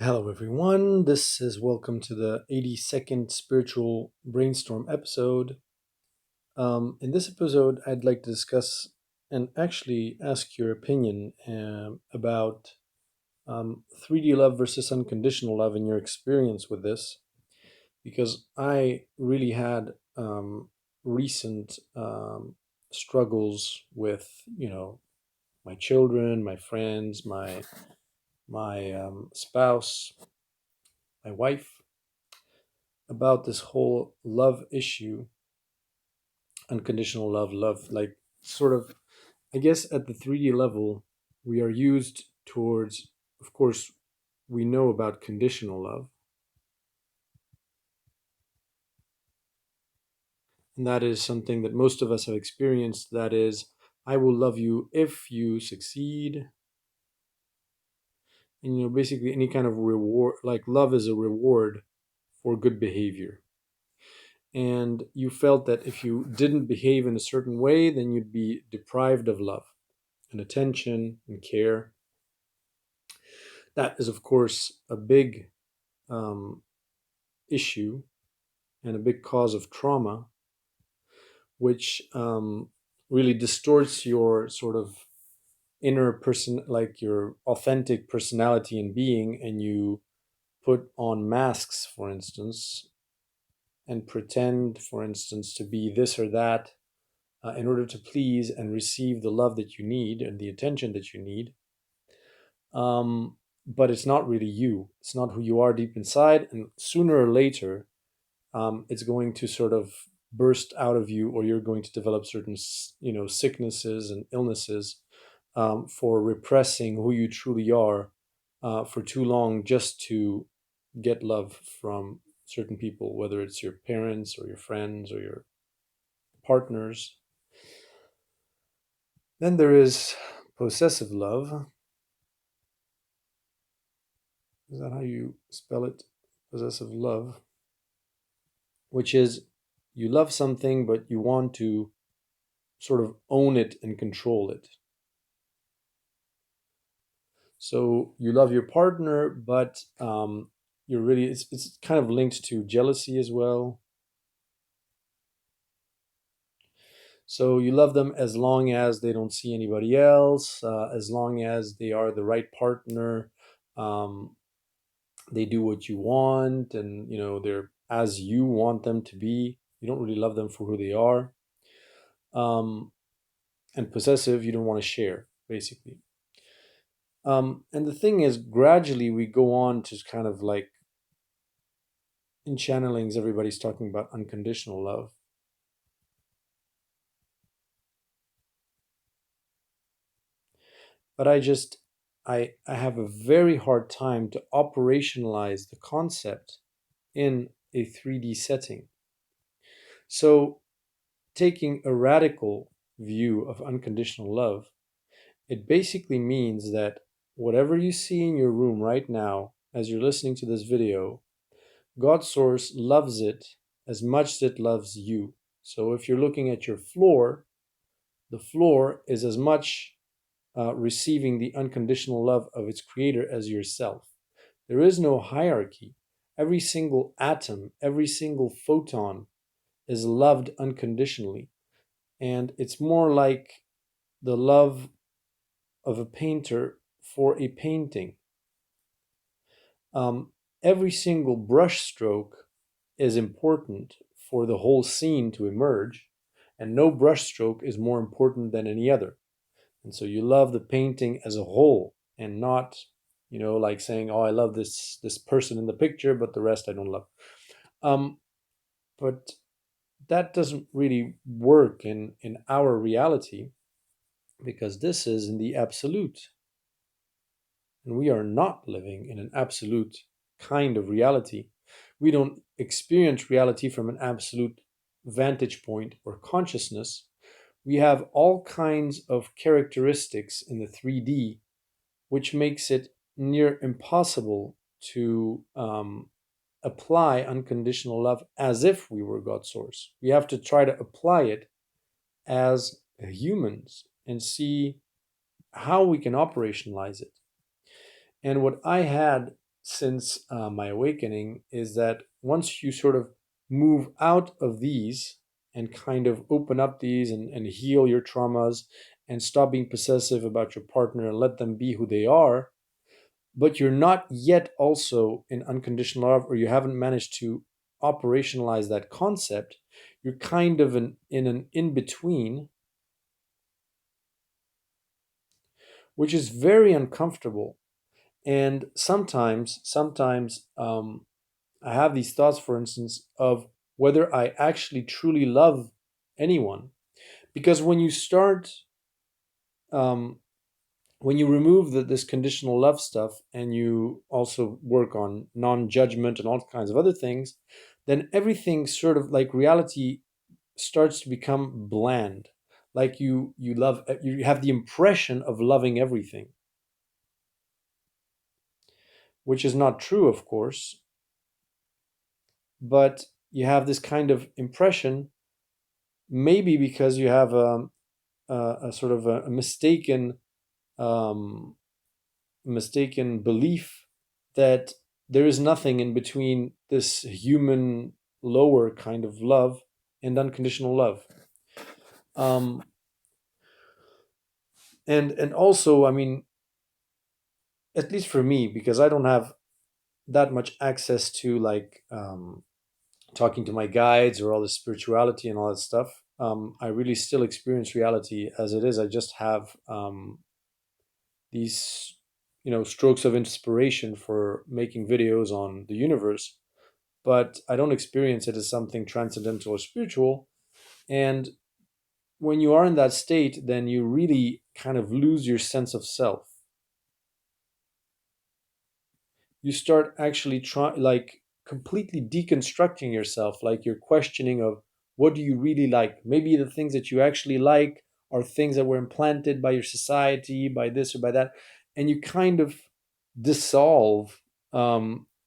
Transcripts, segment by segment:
Hello, everyone. This is welcome to the 82nd Spiritual Brainstorm episode. In this episode, I'd like to discuss and actually ask your opinion about 3D love versus unconditional love and your experience with this, because I really had recent struggles with, my children, my friends, my spouse, my wife about this whole love issue, unconditional love, like sort I guess at the 3D level, we are used towards, of course, we know about conditional love, and that is something that most of us have experienced. That is, I will love you if you succeed. And, basically any kind of reward, like love is a reward for good behavior. And you felt that if you didn't behave in a certain way, then you'd be deprived of love and attention and care. That is, of course, a big um, issue and a big cause of trauma, which really distorts your sort of inner person, like your authentic personality and being, and you put on masks, for instance, and pretend, for instance, to be this or that in order to please and receive the love that you need and the attention that you need. But it's not really you. It's not who you are deep inside. And sooner or later, it's going to sort of burst out of you, or you're going to develop certain, sicknesses and illnesses for repressing who you truly are for too long, just to get love from certain people, whether it's your parents or your friends or your partners. Then there is possessive love. Is that how you spell it? Possessive love, which is you love something, but you want to sort of own it and control it. So you love your partner, but you're really, it's kind of linked to jealousy as well. So you love them as long as they don't see anybody else, as long as they are the right partner. Um, they do what you want, and they're as you want them to be. You don't really love them for who they are. Um, and possessive, you don't want to share, basically. And the thing is, gradually we go on to kind of like in channelings, everybody's talking about unconditional love. But I have a very hard time to operationalize the concept in a 3D setting. So, taking a radical view of unconditional love, it basically means that whatever you see in your room right now, as you're listening to this video, God Source loves it as much as it loves you. So if you're looking at your floor, the floor is as much receiving the unconditional love of its creator as yourself. There is no hierarchy. Every single atom, every single photon is loved unconditionally. And it's more like the love of a painter for a painting. Um, every single brush stroke is important for the whole scene to emerge, and no brush stroke is more important than any other. And so you love the painting as a whole, and not, like saying, "Oh, I love this person in the picture, but the rest I don't love." Um, but that doesn't really work in our reality, because this is in the absolute, and we are not living in an absolute kind of reality. We don't experience reality from an absolute vantage point or consciousness. We have all kinds of characteristics in the 3D, which makes it near impossible to apply unconditional love as if we were God's source. We have to try to apply it as humans and see how we can operationalize it. And what I had since my awakening is that once you sort of move out of these and kind of open up these and heal your traumas and stop being possessive about your partner and let them be who they are, but you're not yet also in unconditional love, or you haven't managed to operationalize that concept, you're kind of in an in between, which is very uncomfortable. And sometimes I have these thoughts, for instance, of whether I actually truly love anyone. Because um, when you remove this conditional love stuff and you also work on non-judgment and all kinds of other things, then everything sort of like reality starts to become bland. Like you have the impression of loving everything, which is not true, of course, but you have this kind of impression, maybe because you have a sort of a um, mistaken belief that there is nothing in between this human lower kind of love and unconditional love. Um, and also, I mean, at least for me, because I don't have that much access to like talking to my guides or all the spirituality and all that stuff. I really still experience reality as it is. I just have these, strokes of inspiration for making videos on the universe, but I don't experience it as something transcendental or spiritual. And when you are in that state, then you really kind of lose your sense of self. You start actually trying, like, completely deconstructing yourself, like you're questioning of what do you really like. Maybe the things that you actually like are things that were implanted by your society, by this or by that, and you kind of dissolve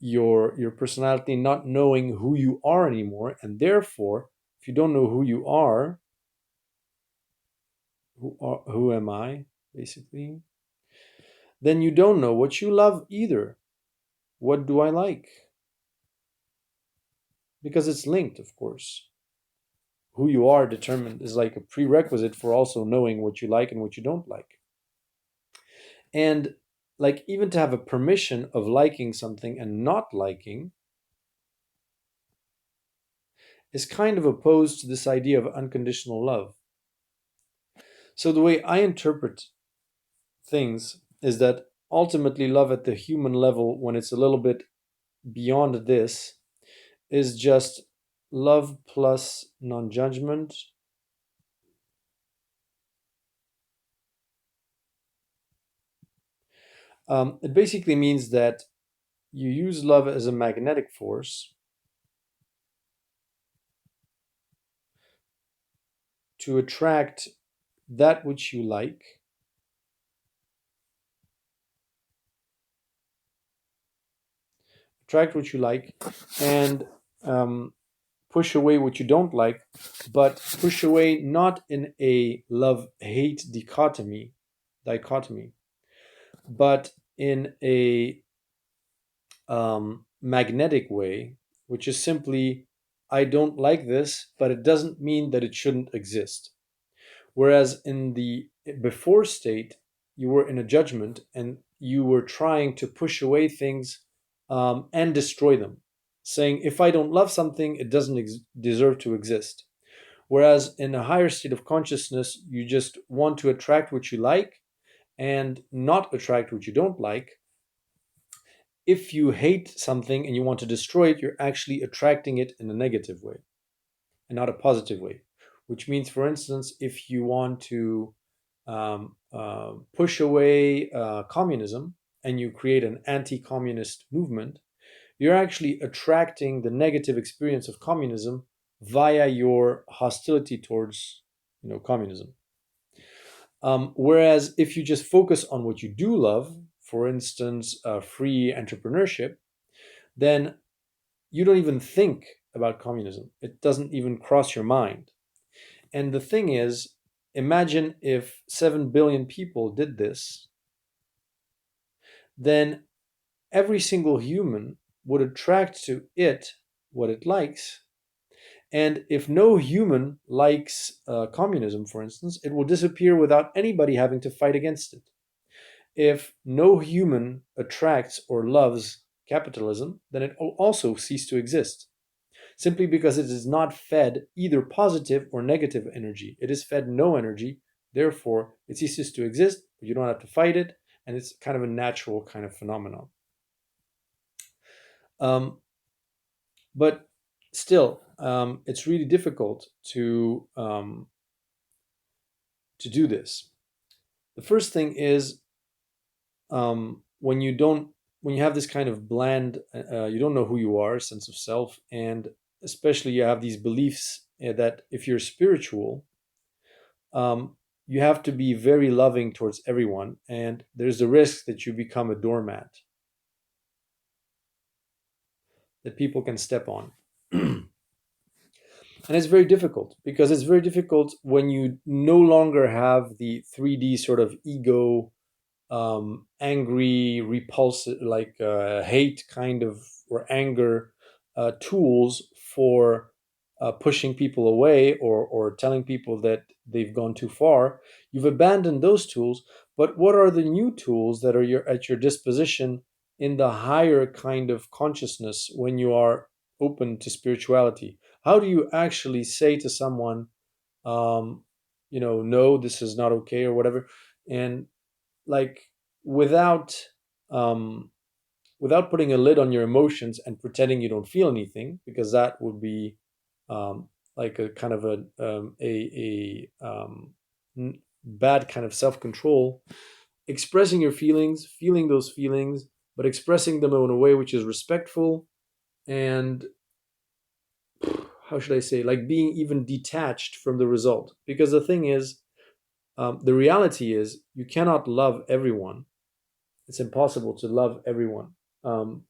your personality, not knowing who you are anymore. And therefore, if you don't know who you are, who am I, basically, then you don't know what you love either. What do I like? Because it's linked, of course. Who you are determined is like a prerequisite for also knowing what you like and what you don't like. And like even to have a permission of liking something and not liking is kind of opposed to this idea of unconditional love. So the way I interpret things is that ultimately love at the human level, when it's a little bit beyond this, is just love plus non-judgment. It basically means that you use love as a magnetic force to attract that which you like, and um, push away what you don't like, but push away not in a love hate dichotomy, but in a magnetic way, which is simply, I don't like this, but it doesn't mean that it shouldn't exist. Whereas in the before state, you were in a judgment and you were trying to push away things and destroy them, saying, if I don't love something, it doesn't deserve to exist. Whereas in a higher state of consciousness, you just want to attract what you like and not attract what you don't like. If you hate something and you want to destroy it, you're actually attracting it in a negative way and not a positive way. Which means, for instance, if you want to push away communism and you create an anti-communist movement, you're actually attracting the negative experience of communism via your hostility towards, communism. Whereas if you just focus on what you do love, for instance, free entrepreneurship, then you don't even think about communism. It doesn't even cross your mind. And the thing is, imagine if 7 billion people did this, then every single human would attract to it what it likes. And if no human likes communism, for instance, it will disappear without anybody having to fight against it. If no human attracts or loves capitalism, then it will also cease to exist, simply because it is not fed either positive or negative energy. It is fed no energy, therefore it ceases to exist, but you don't have to fight it, and it's kind of a natural kind of phenomenon. Um, but still, it's really difficult to do this. The first thing is, when you don't, when you have this kind of bland, you don't know who you are, sense of self, and especially you have these beliefs that if you're spiritual, um, you have to be very loving towards everyone, and there's the risk that you become a doormat that people can step on. And it's very difficult because it's very difficult when you no longer have the 3D sort of ego, angry, repulsive, like hate kind of, or anger tools for pushing people away, or telling people that they've gone too far. You've abandoned those tools, but what are the new tools that are at your disposition in the higher kind of consciousness when you are open to spirituality? How do you actually say to someone, um, no, this is not okay, or whatever, and like, without um, without putting a lid on your emotions and pretending you don't feel anything, because that would be like a kind of a bad kind of self-control. Expressing your feelings, feeling those feelings, but expressing them in a way which is respectful, and how should I say, like being even detached from the result. Because the thing is, the reality is, you cannot love everyone. It's impossible to love everyone. Um,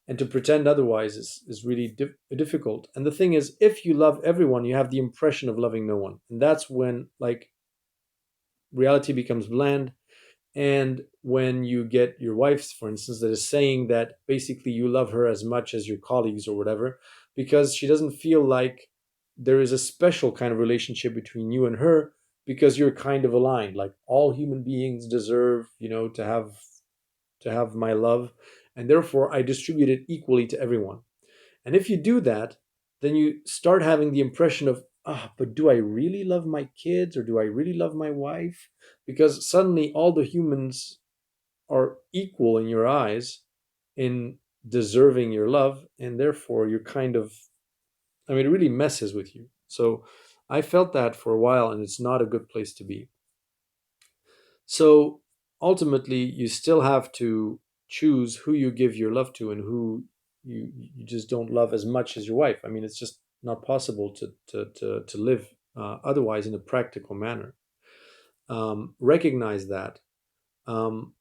and to pretend otherwise is really difficult. And the thing is, if you love everyone, you have the impression of loving no one. And that's when, like, reality becomes bland. And when you get your wife, for instance, that is saying that basically you love her as much as your colleagues or whatever, because she doesn't feel like there is a special kind of relationship between you and her, because you're kind of aligned. Like, all human beings deserve, to have my love, and therefore I distribute it equally to everyone. And if you do that, then you start having the impression of, but do I really love my kids, or do I really love my wife? Because suddenly all the humans are equal in your eyes in deserving your love, and therefore you're kind of, I mean, it really messes with you. So I felt that for a while, and it's not a good place to be. So ultimately, you still have to choose who you give your love to, and who you just don't love as much as your wife. I mean, it's just not possible to live otherwise in a practical manner. Recognize that. Um,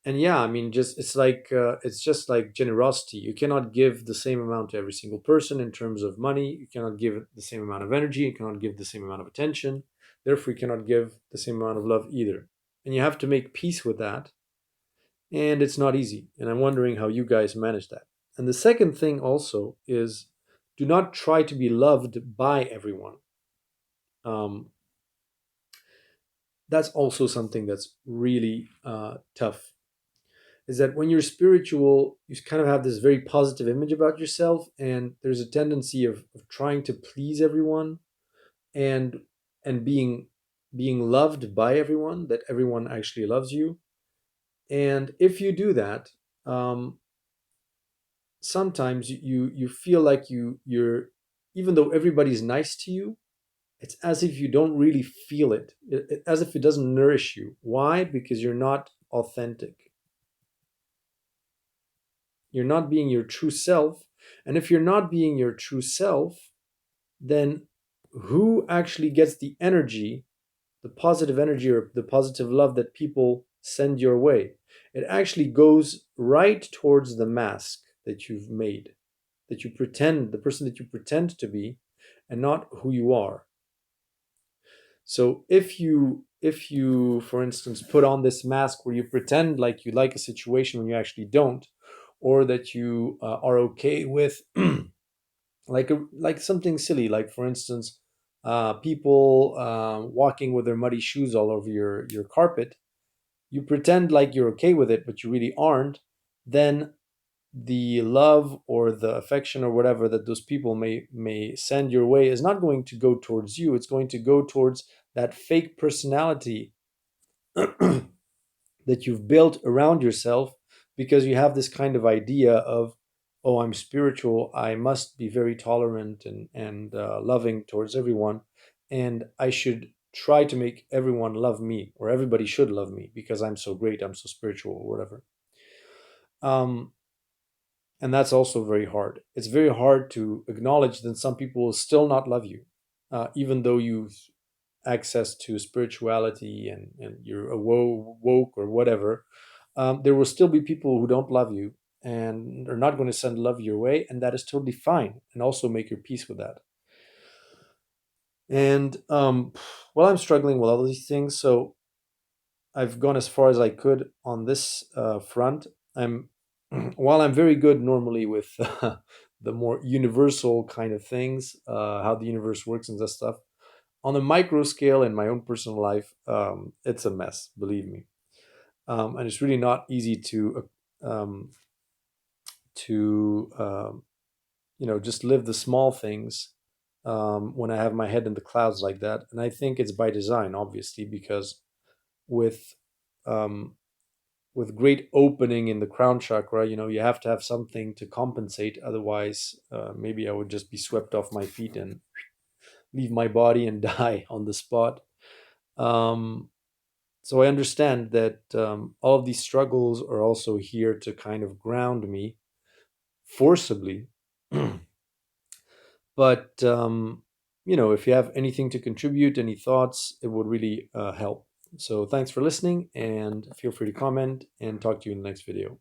and yeah, I mean, just it's just like generosity. You cannot give the same amount to every single person in terms of money. You cannot give the same amount of energy. You cannot give the same amount of attention. Therefore, you cannot give the same amount of love either. And you have to make peace with that. And it's not easy. And I'm wondering how you guys manage that. And the second thing also is, do not try to be loved by everyone. Um, that's also something that's really tough. Is that when you're spiritual, you kind of have this very positive image about yourself, and there's a tendency of trying to please everyone, and being loved by everyone, that everyone actually loves you. And if you do that, um, sometimes you feel like you're, even though everybody's nice to you, it's as if you don't really feel it, as if it doesn't nourish you. Why? Because you're not authentic. You're not being your true self. And if you're not being your true self, then who actually gets the energy, the positive energy, or the positive love that people send your way? It actually goes right towards the mask that you've made, that you pretend, the person that you pretend to be, and not who you are. So if you if you, for instance, put on this mask where you pretend like you like a situation when you actually don't, or that you are okay with like something silly, like for instance, people walking with their muddy shoes all over your carpet, you pretend like you're okay with it, but you really aren't, then the love or the affection or whatever that those people may send your way is not going to go towards you. It's going to go towards that fake personality that you've built around yourself, because you have this kind of idea of, oh, I'm spiritual, I must be very tolerant and loving towards everyone, and I should try to make everyone love me, or everybody should love me because I'm so great, I'm so spiritual, or whatever. um, and that's also very hard. It's very hard to acknowledge that some people will still not love you, even though you've access to spirituality and you're woke or whatever. There will still be people who don't love you and are not going to send love your way, and that is totally fine. And also make your peace with that. And well, I'm struggling with all these things, so I've gone as far as I could on this front. I'm while I'm very good normally with the more universal kind of things, how the universe works and that stuff. On a micro scale in my own personal life, it's a mess, believe me, and it's really not easy to just live the small things when I have my head in the clouds like that. And I think it's by design, obviously, because with um, with great opening in the crown chakra, you have to have something to compensate. Otherwise, maybe I would just be swept off my feet and leave my body and die on the spot. Um, so I understand that all of these struggles are also here to kind of ground me forcibly. But if you have anything to contribute, any thoughts, it would really help. So thanks for listening, and feel free to comment, and talk to you in the next video.